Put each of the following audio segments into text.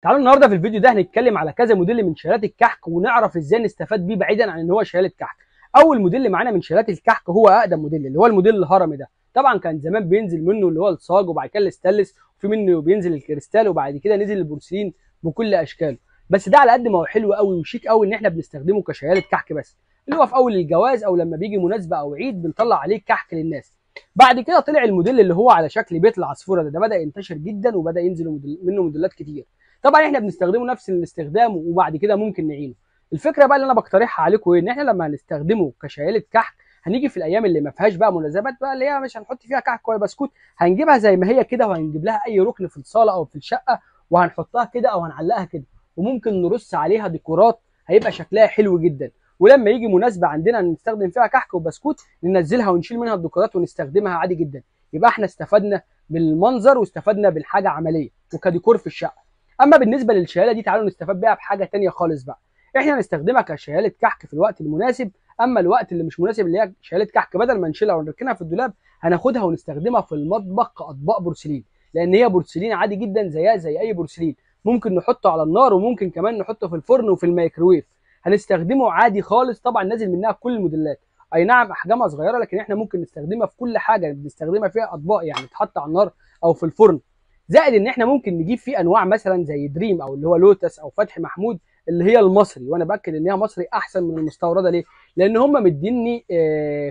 تعالوا النهارده في الفيديو ده هنتكلم على كذا موديل من شيلات الكحك ونعرف ازاي نستفاد بيه بعيدا عن ان هو شيلة كحك. اول موديل معانا من شيلات الكحك هو اقدم موديل اللي هو الموديل الهرمي ده. طبعا كان زمان بينزل منه اللي هو الصاج وبعد كده الاستانلس وفي منه بينزل الكريستال وبعد كده نزل البورسلين بكل اشكاله. بس ده على قد ما هو حلو قوي وشيك قوي ان احنا بنستخدمه كشياله كحك بس، اللي هو في اول الجواز او لما بيجي مناسبه او عيد بنطلع عليه كحك للناس. بعد كده طلع الموديل اللي هو على شكل بيت العصفوره ده بدا ينتشر جدا وبدا ينزل منه موديلات كتير. طبعا احنا بنستخدمه نفس الاستخدام وبعد كده ممكن نعينه. الفكره بقى اللي انا بقترحها عليكم ايه، ان احنا لما هنستخدمه كشياله كحك هنيجي في الايام اللي ما فيهاش بقى مناسبات بقى اللي هي مش هنحط فيها كحك ولا بسكوت، هنجيبها زي ما هي كده وهنجيب لها اي ركن في الصاله او في الشقه وهنحطها كده او هنعلقها كده، وممكن نرص عليها ديكورات هيبقى شكلها حلو جدا. ولما يجي مناسبه عندنا نستخدم فيها كحك وبسكوت ننزلها ونشيل منها الديكورات ونستخدمها عادي جدا. يبقى احنا استفدنا بالمنظر واستفدنا بالحاجه عمليه وكديكور في الشقه. اما بالنسبه للشياله دي تعالوا نستفاد بيها بحاجه تانية خالص بقى. احنا هنستخدمها كشياله كحك في الوقت المناسب، اما الوقت اللي مش مناسب اللي هي شياله كحك بدل ما نشيلها ونركنها في الدولاب هناخدها ونستخدمها في المطبخ كاطباق بورسلين، لان هي بورسلين عادي جدا زيها زي اي بورسلين. ممكن نحطه على النار وممكن كمان نحطه في الفرن وفي الميكروويف، هنستخدمه عادي خالص. طبعا نازل منها كل الموديلات، اي نعم احجامها صغيره لكن احنا ممكن نستخدمها في كل حاجه بنستخدمها فيها اطباق، يعني تحط على النار او في الفرن. زائد ان احنا ممكن نجيب فيه انواع مثلا زي دريم او اللي هو لوتس او فتحي محمود اللي هي المصري، وانا باكد ان هي مصري احسن من المستورده. ليه؟ لان هم مديني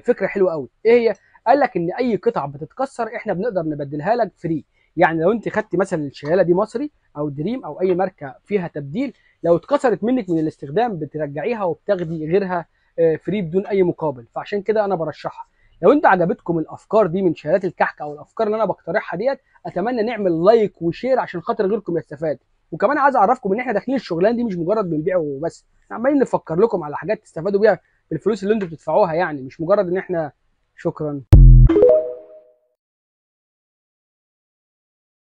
فكره حلوه قوي. ايه هي؟ قال لك ان اي قطعه بتتكسر احنا بنقدر نبدلها لك فري. يعني لو انت خدتي مثلا الشياله دي مصري او دريم او اي ماركه فيها تبديل، لو اتكسرت منك من الاستخدام بترجعيها وبتاخدي غيرها فري بدون اي مقابل. فعشان كده انا برشحها. لو انت عجبتكم الافكار دي من شيلات الكحك او الافكار اللي انا بقترحها ديت، اتمنى نعمل لايك وشير عشان خاطر غيركم يستفاد. وكمان عايز اعرفكم ان احنا داخلين الشغلانه دي مش مجرد بنبيع وبس، احنا عمالين نفكر لكم على حاجات تستفادوا بيها بالفلوس اللي انتم بتدفعوها، يعني مش مجرد ان احنا. شكرا.